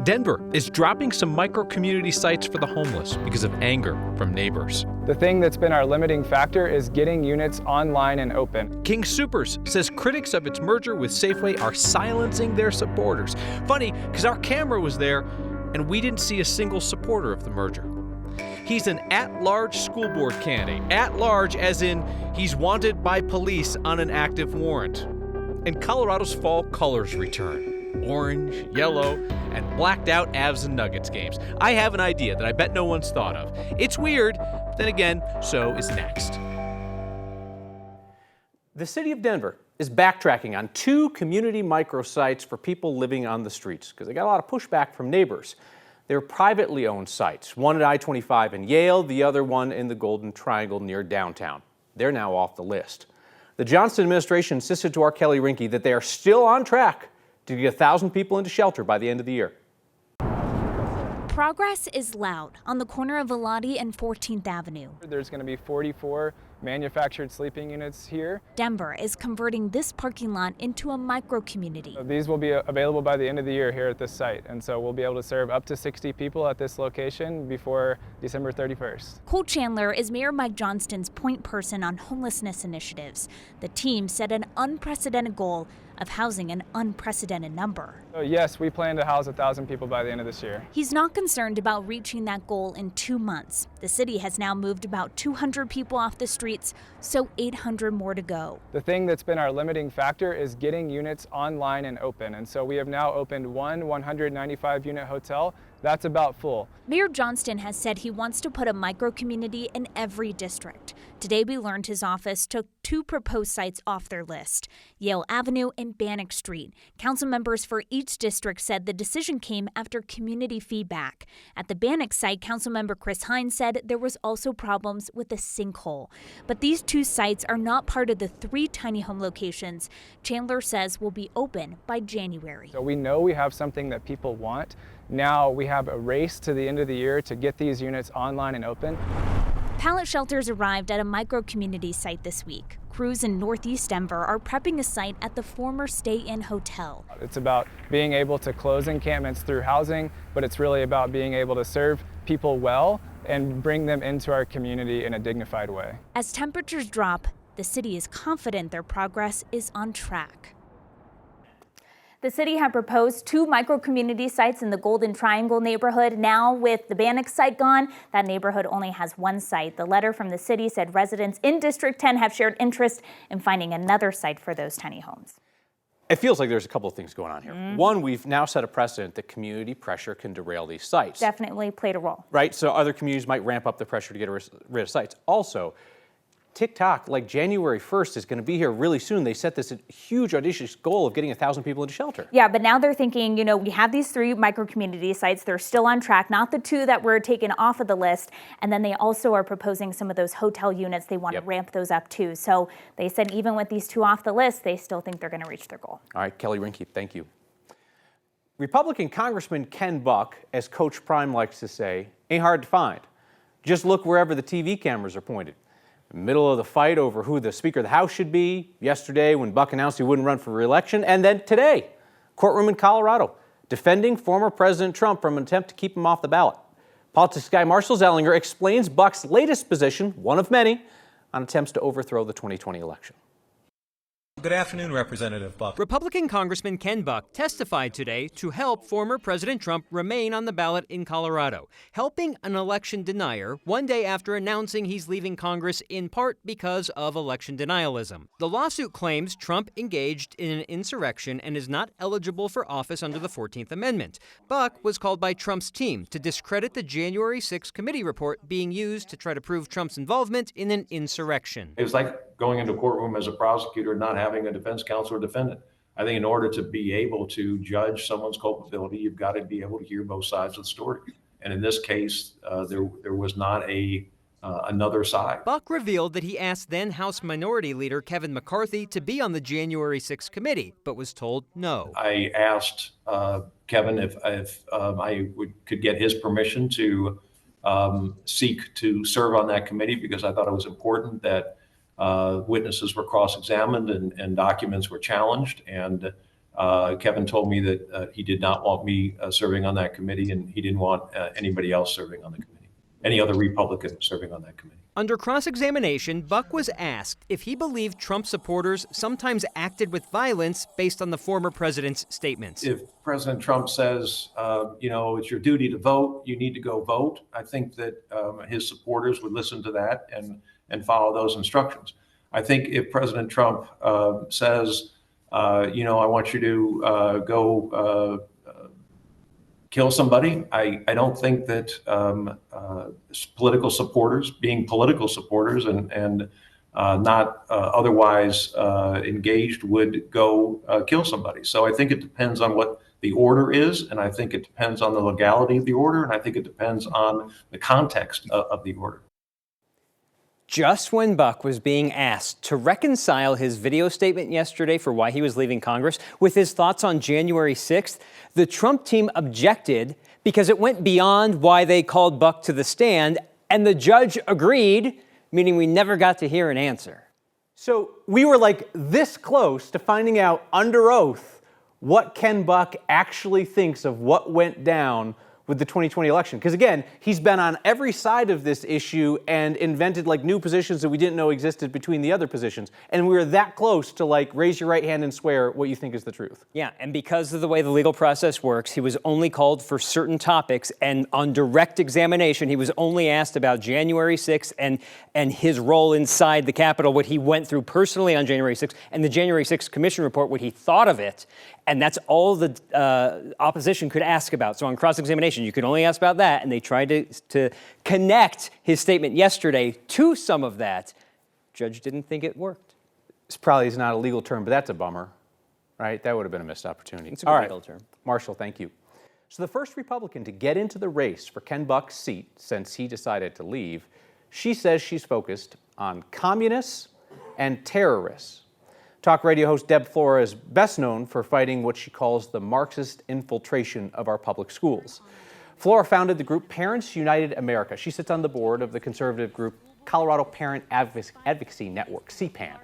Denver is dropping some micro-community sites for the homeless because of anger from neighbors. The thing that's been our limiting factor is getting units online and open. King Soopers says critics of its merger with Safeway are silencing their supporters. Funny, because our camera was there and we didn't see a single supporter of the merger. He's an at-large school board candidate. At-large as in he's wanted by police on an active warrant. And Colorado's fall colors return. Orange, yellow, and blacked out Avs and Nuggets games. I have an idea that I bet no one's thought of. It's weird, but then again, so is next. The city of Denver is backtracking on 2 community microsites for people living on the streets because they got a lot of pushback from neighbors. They're privately owned sites, one at I-25 in Yale, the other one in the Golden Triangle near downtown. They're now off the list. The Johnston administration insisted to our Kelly Rinke that they are still on track to get 1,000 people into shelter by the end of the year. Progress is loud on the corner of Velati and 14th Avenue. There's going to be 44 manufactured sleeping units here. Denver is converting this parking lot into a micro-community. These will be available by the end of the year here at this site, and so we'll be able to serve up to 60 people at this location before December 31st. Cole Chandler is Mayor Mike Johnston's point person on homelessness initiatives. The team set an unprecedented goal of housing an unprecedented number. So yes, we plan to house 1,000 people by the end of this year. He's not concerned about reaching that goal in 2 months. The city has now moved about 200 people off the streets, so 800 more to go. The thing that's been our limiting factor is getting units online and open, and so we have now opened one 195-unit hotel. That's about full. Mayor Johnston has said he wants to put a micro-community in every district. Today we learned his office took 2 proposed sites off their list, Yale Avenue and Bannock Street. Council members for each district said the decision came after community feedback. At the Bannock site, Councilmember Chris Hines said there was also problems with a sinkhole. But these 2 sites are not part of the 3 tiny home locations Chandler says will be open by January. So we know we have something that people want. Now we have a race to the end of the year to get these units online and open. Pallet shelters arrived at a micro-community site this week. Crews in Northeast Denver are prepping a site at the former Stay Inn Hotel. It's about being able to close encampments through housing, but it's really about being able to serve people well and bring them into our community in a dignified way. As temperatures drop, the city is confident their progress is on track. The city had proposed 2 micro-community sites in the Golden Triangle neighborhood. Now, with the Bannock site gone, that neighborhood only has 1 site. The letter from the city said residents in District 10 have shared interest in finding another site for those tiny homes. It feels like there's a couple of things going on here. One, we've now set a precedent that community pressure can derail these sites. Definitely played a role. Right, so other communities might ramp up the pressure to get rid of sites. Also, TikTok, like January 1st, is going to be here really soon. They set this huge audacious goal of getting 1,000 people into shelter. Yeah, but now they're thinking, you know, we have these 3 micro-community sites. They're still on track, not the 2 that were taken off of the list. And then they also are proposing some of those hotel units. They want to ramp those up too. So they said even with these 2 off the list, they still think they're going to reach their goal. All right, Kelly Rinke, thank you. Republican Congressman Ken Buck, as Coach Prime likes to say, ain't hard to find. Just look wherever the TV cameras are pointed. Middle of the fight over who the Speaker of the House should be, yesterday when Buck announced he wouldn't run for re-election, and then today, courtroom in Colorado, defending former President Trump from an attempt to keep him off the ballot. Politics guy Marshall Zellinger explains Buck's latest position, one of many, on attempts to overthrow the 2020 election. Good afternoon, Representative Buck. Republican Congressman Ken Buck testified today to help former President Trump remain on the ballot in Colorado, helping an election denier 1 day after announcing he's leaving Congress in part because of election denialism. The lawsuit claims Trump engaged in an insurrection and is not eligible for office under the 14th Amendment. Buck was called by Trump's team to discredit the January 6th committee report being used to try to prove Trump's involvement in an insurrection. It was like going into a courtroom as a prosecutor, not having a defense counsel or defendant. I think in order to be able to judge someone's culpability, you've got to be able to hear both sides of the story. And in this case, there was not another side. Buck revealed that he asked then House Minority Leader Kevin McCarthy to be on the January 6th committee, but was told no. I asked Kevin if I could get his permission to seek to serve on that committee, because I thought it was important that witnesses were cross-examined and documents were challenged. And Kevin told me that he did not want me serving on that committee, and he didn't want anybody else serving on the committee, any other Republican serving on that committee. Under cross-examination, Buck was asked if he believed Trump supporters sometimes acted with violence based on the former president's statements. If President Trump says, it's your duty to vote, you need to go vote, I think that his supporters would listen to that and follow those instructions. I think if President Trump says, I want you to go kill somebody, I don't think that political supporters, being political supporters and not otherwise engaged, would go kill somebody. So I think it depends on what the order is, and I think it depends on the legality of the order, and I think it depends on the context of the order. Just when Buck was being asked to reconcile his video statement yesterday for why he was leaving Congress with his thoughts on January 6th, the Trump team objected because it went beyond why they called Buck to the stand, and the judge agreed, meaning we never got to hear an answer. So we were like this close to finding out under oath what Ken Buck actually thinks of what went down with the 2020 election. Because again, he's been on every side of this issue and invented like new positions that we didn't know existed between the other positions. And we were that close to like raise your right hand and swear what you think is the truth. Yeah, and because of the way the legal process works, he was only called for certain topics, and on direct examination, he was only asked about January 6th and his role inside the Capitol, what he went through personally on January 6th, and the January 6th Commission report, what he thought of it. And that's all the opposition could ask about. So on cross-examination, you could only ask about that, and they tried to connect his statement yesterday to some of that. Judge didn't think it worked. This probably is not a legal term, but that's a bummer, right? That would have been a missed opportunity. It's a good legal term. Marshall, thank you. So the first Republican to get into the race for Ken Buck's seat since he decided to leave, she says she's focused on communists and terrorists. Talk radio host Deb Flora is best known for fighting what she calls the Marxist infiltration of our public schools. Flora founded the group Parents United America. She sits on the board of the conservative group Colorado Parent Advocacy Network, CPAN.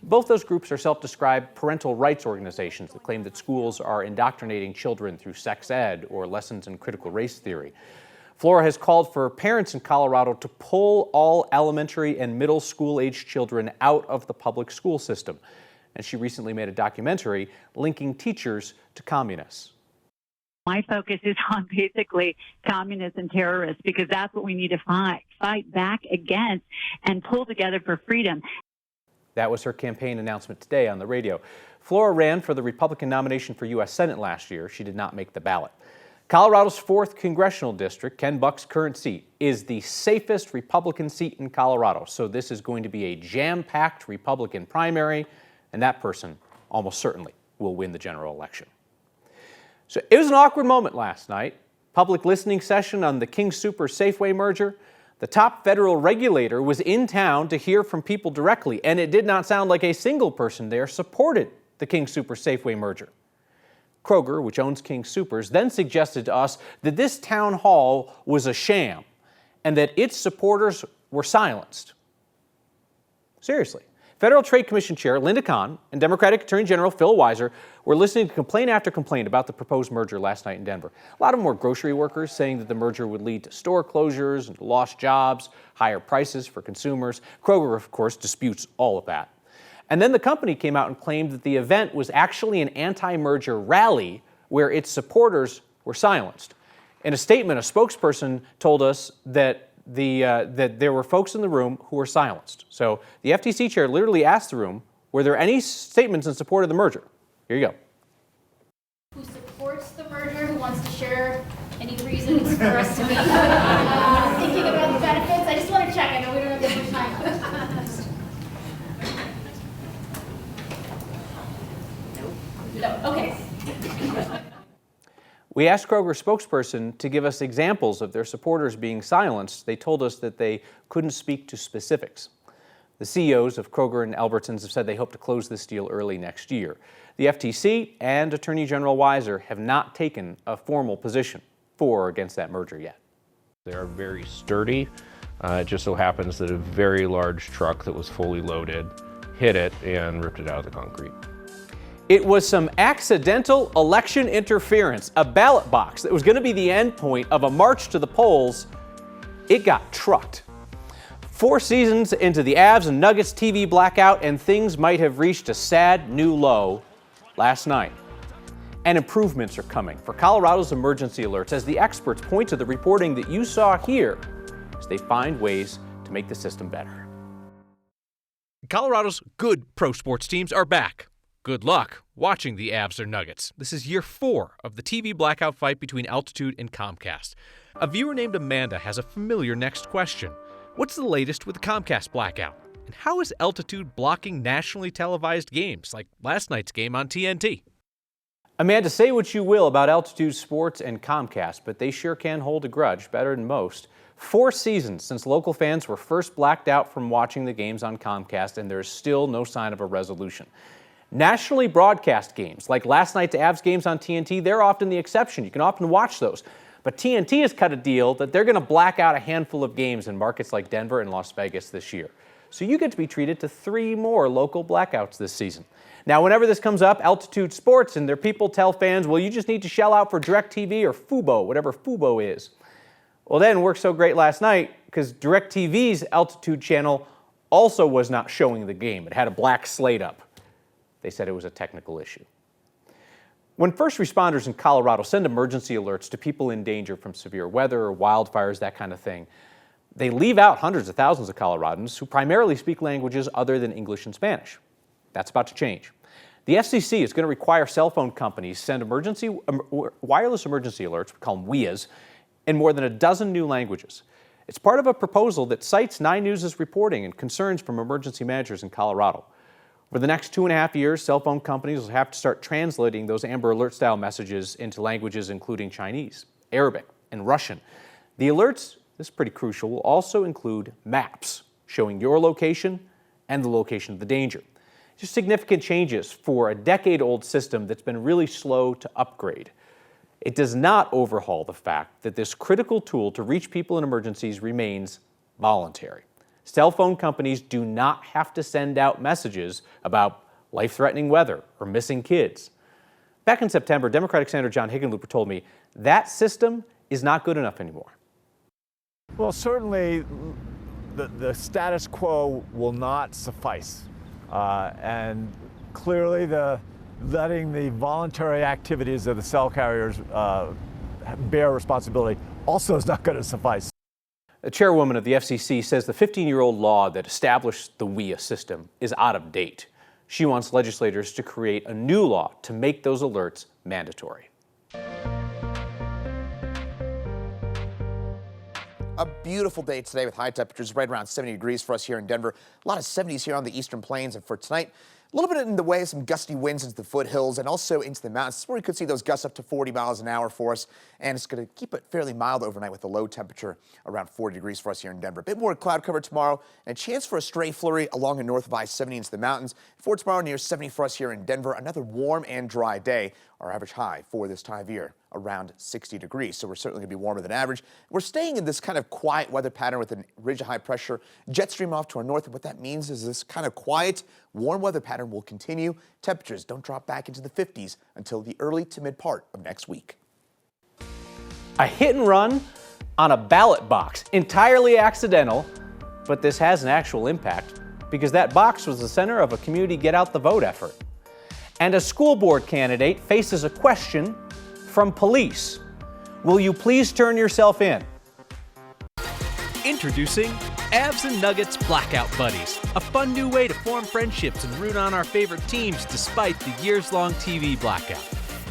Both those groups are self-described parental rights organizations that claim that schools are indoctrinating children through sex ed or lessons in critical race theory. Flora has called for parents in Colorado to pull all elementary and middle school-age children out of the public school system. And she recently made a documentary linking teachers to communists. My focus is on basically communists and terrorists, because that's what we need to fight back against and pull together for freedom. That was her campaign announcement today on the radio. Flora ran for the Republican nomination for U.S. Senate last year. She did not make the ballot. Colorado's 4th congressional district, Ken Buck's current seat, is the safest Republican seat in Colorado. So this is going to be a jam-packed Republican primary, and that person almost certainly will win the general election. So it was an awkward moment last night. Public listening session on the King Soopers Safeway merger. The top federal regulator was in town to hear from people directly, and it did not sound like a single person there supported the King Soopers Safeway merger. Kroger, which owns King Soopers, then suggested to us that this town hall was a sham and that its supporters were silenced. Seriously. Federal Trade Commission Chair Linda Kahn and Democratic Attorney General Phil Weiser were listening to complaint after complaint about the proposed merger last night in Denver. A lot of them were grocery workers saying that the merger would lead to store closures and lost jobs, higher prices for consumers. Kroger, of course, disputes all of that. And then the company came out and claimed that the event was actually an anti-merger rally where its supporters were silenced. In a statement, a spokesperson told us that that there were folks in the room who were silenced. So the FTC chair literally asked the room, were there any statements in support of the merger? Here you go. Who supports the merger, who wants to share any reasons for us to be thinking about the benefits? I just want to check. I know we don't have that much time. No. Okay. We asked Kroger's spokesperson to give us examples of their supporters being silenced. They told us that they couldn't speak to specifics. The CEOs of Kroger and Albertsons have said they hope to close this deal early next year. The FTC and Attorney General Weiser have not taken a formal position for or against that merger yet. They are very sturdy. It just so happens that a very large truck that was fully loaded hit it and ripped it out of the concrete. It was some accidental election interference. A ballot box that was going to be the end point of a march to the polls, it got trucked. 4 seasons into the Avs and Nuggets TV blackout, and things might have reached a sad new low last night. And improvements are coming for Colorado's emergency alerts as the experts point to the reporting that you saw here as they find ways to make the system better. Colorado's good pro sports teams are back. Good luck watching the Avs or Nuggets. This is year 4 of the TV blackout fight between Altitude and Comcast. A viewer named Amanda has a familiar next question. What's the latest with the Comcast blackout? And how is Altitude blocking nationally televised games like last night's game on TNT? Amanda, say what you will about Altitude Sports and Comcast, but they sure can hold a grudge better than most. 4 seasons since local fans were first blacked out from watching the games on Comcast, and there's still no sign of a resolution. Nationally broadcast games, like last night's Avs games on TNT, they're often the exception. You can often watch those. But TNT has cut a deal that they're going to black out a handful of games in markets like Denver and Las Vegas this year. So you get to be treated to 3 more local blackouts this season. Now, whenever this comes up, Altitude Sports and their people tell fans, well, you just need to shell out for DirecTV or Fubo, whatever Fubo is. Well, that didn't work so great last night because DirecTV's Altitude channel also was not showing the game. It had a black slate up. They said it was a technical issue. When first responders in Colorado send emergency alerts to people in danger from severe weather or wildfires, that kind of thing, they leave out hundreds of thousands of Coloradans who primarily speak languages other than English and Spanish. That's about to change. The FCC is going to require cell phone companies send wireless emergency alerts, we call them WIAs, in more than a dozen new languages. It's part of a proposal that cites 9 News' reporting and concerns from emergency managers in Colorado. For the next 2.5 years, cell phone companies will have to start translating those Amber Alert-style messages into languages including Chinese, Arabic, and Russian. The alerts, this is pretty crucial, will also include maps showing your location and the location of the danger. Just significant changes for a decade-old system that's been really slow to upgrade. It does not overhaul the fact that this critical tool to reach people in emergencies remains voluntary. Cell phone companies do not have to send out messages about life-threatening weather or missing kids. Back in September, Democratic Senator John Hickenlooper told me that system is not good enough anymore. Well, certainly the status quo will not suffice. And clearly letting the voluntary activities of the cell carriers bear responsibility also is not going to suffice. The chairwoman of the FCC says the 15-year-old law that established the WIA system is out of date. She wants legislators to create a new law to make those alerts mandatory. A beautiful day today with high temperatures right around 70 degrees for us here in Denver. A lot of 70s here on the eastern plains, and for tonight, a little bit in the way of some gusty winds into the foothills and also into the mountains. This is where we could see those gusts up to 40 miles an hour for us, and it's going to keep it fairly mild overnight with a low temperature around 40 degrees for us here in Denver. A bit more cloud cover tomorrow and a chance for a stray flurry along and north of I-70 into the mountains. For tomorrow, near 70 for us here in Denver. Another warm and dry day. Our average high for this time of year, around 60 degrees. So we're certainly going to be warmer than average. We're staying in this kind of quiet weather pattern with a ridge of high pressure, jet stream off to our north. And what that means is this kind of quiet, warm weather pattern will continue. Temperatures don't drop back into the 50s until the early to mid part of next week. A hit and run on a ballot box, entirely accidental, but this has an actual impact because that box was the center of a community get out the vote effort. And a school board candidate faces a question from police. Will you please turn yourself in? Introducing Avs and Nuggets Blackout Buddies, a fun new way to form friendships and root on our favorite teams despite the years-long TV blackout.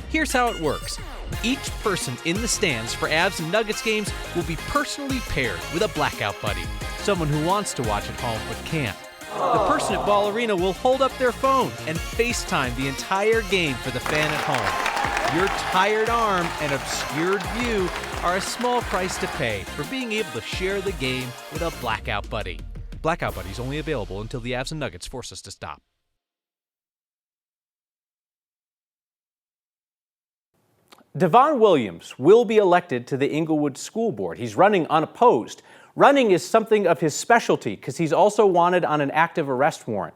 Here's how it works. Each person in the stands for Avs and Nuggets games will be personally paired with a blackout buddy, someone who wants to watch at home but can't. The person at Ball Arena will hold up their phone and FaceTime the entire game for the fan at home. Your tired arm and obscured view are a small price to pay for being able to share the game with a blackout buddy. Blackout Buddies only available until the Avs and Nuggets force us to stop. Devon Williams will be elected to the Inglewood School Board. He's running unopposed. Running is something of his specialty because he's also wanted on an active arrest warrant.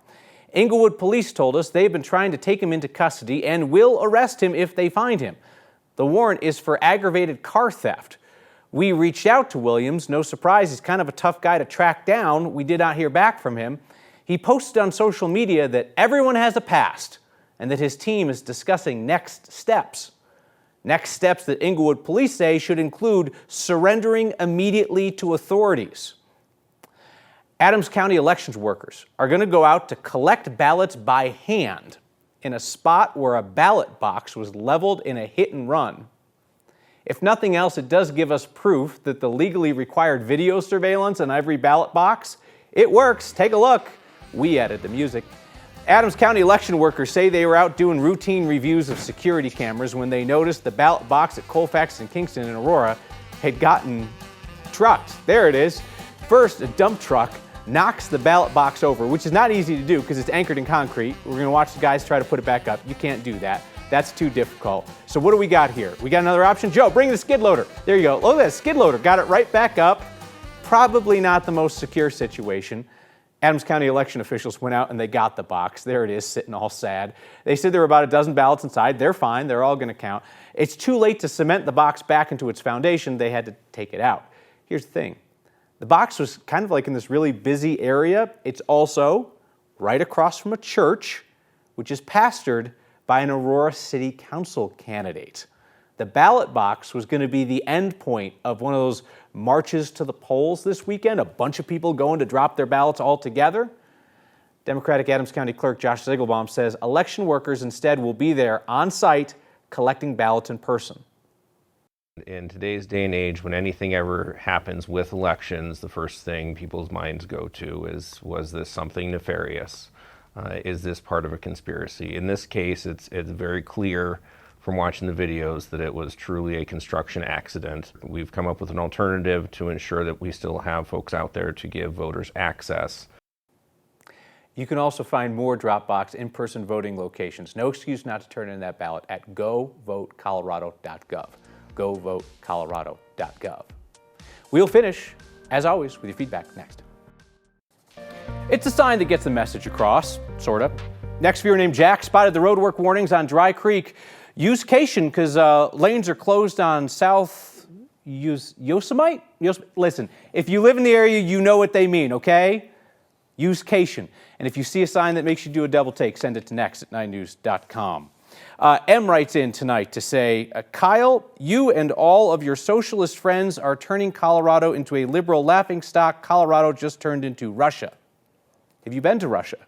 Inglewood police told us they've been trying to take him into custody and will arrest him if they find him. The warrant is for aggravated car theft. We reached out to Williams. No surprise, he's kind of a tough guy to track down. We did not hear back from him. He posted on social media that everyone has a past and that his team is discussing next steps. Next steps that Inglewood police say should include surrendering immediately to authorities. Adams County elections workers are going to go out to collect ballots by hand in a spot where a ballot box was leveled in a hit and run. If nothing else, it does give us proof that the legally required video surveillance on every ballot box, it works. Take a look. We added the music. Adams County election workers say they were out doing routine reviews of security cameras when they noticed the ballot box at Colfax and Kingston and Aurora had gotten trucked. There it is. First, a dump truck knocks the ballot box over, which is not easy to do because it's anchored in concrete. We're going to watch the guys try to put it back up. You can't do that. That's too difficult. So what do we got here? We got another option. Joe, bring the skid loader. There you go. Look at that skid loader. Got it right back up. Probably not the most secure situation. Adams County election officials went out and they got the box. There it is, sitting all sad. They said there were about a dozen ballots inside. They're fine. They're all going to count. It's too late to cement the box back into its foundation. They had to take it out. Here's the thing. The box was kind of like in this really busy area. It's also right across from a church, which is pastored by an Aurora City Council candidate. The ballot box was going to be the end point of one of those marches to the polls this weekend, a bunch of people going to drop their ballots all together. Democratic Adams County Clerk Josh Ziegelbaum says election workers instead will be there on site collecting ballots in person. In today's day and age, when anything ever happens with elections, the first thing people's minds go to is, was this something nefarious? Is this part of a conspiracy? In this case, it's very clear from watching the videos that it was truly a construction accident. We've come up with an alternative to ensure that we still have folks out there to give voters access. You can also find more Dropbox in-person voting locations. No excuse not to turn in that ballot at govotecolorado.gov. govotecolorado.gov. We'll finish, as always, with your feedback next. It's a sign that gets the message across, sort of. Next viewer named Jack spotted the roadwork warnings on Dry Creek. Use caution because lanes are closed on South Yosemite? Listen, if you live in the area, you know what they mean, okay? Use caution. And if you see a sign that makes you do a double take, send it to next@9news.com. M writes in tonight to say, Kyle, you and all of your socialist friends are turning Colorado into a liberal laughingstock. Colorado just turned into Russia. Have you been to Russia?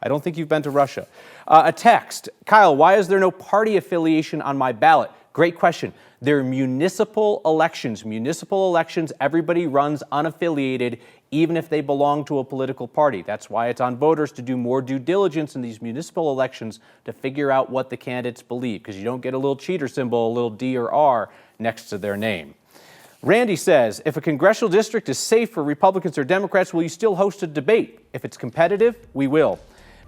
I don't think you've been to Russia. A text, Kyle, why is there no party affiliation on my ballot? Great question. They're municipal elections. Municipal elections, everybody runs unaffiliated, even if they belong to a political party. That's why it's on voters to do more due diligence in these municipal elections to figure out what the candidates believe, because you don't get a little cheater symbol, a little D or R next to their name. Randy says, if a congressional district is safe for Republicans or Democrats, will you still host a debate? If it's competitive, we will.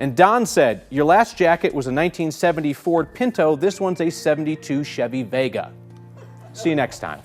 And Don said, your last jacket was a 1970 Ford Pinto. This one's a 72 Chevy Vega. See you next time.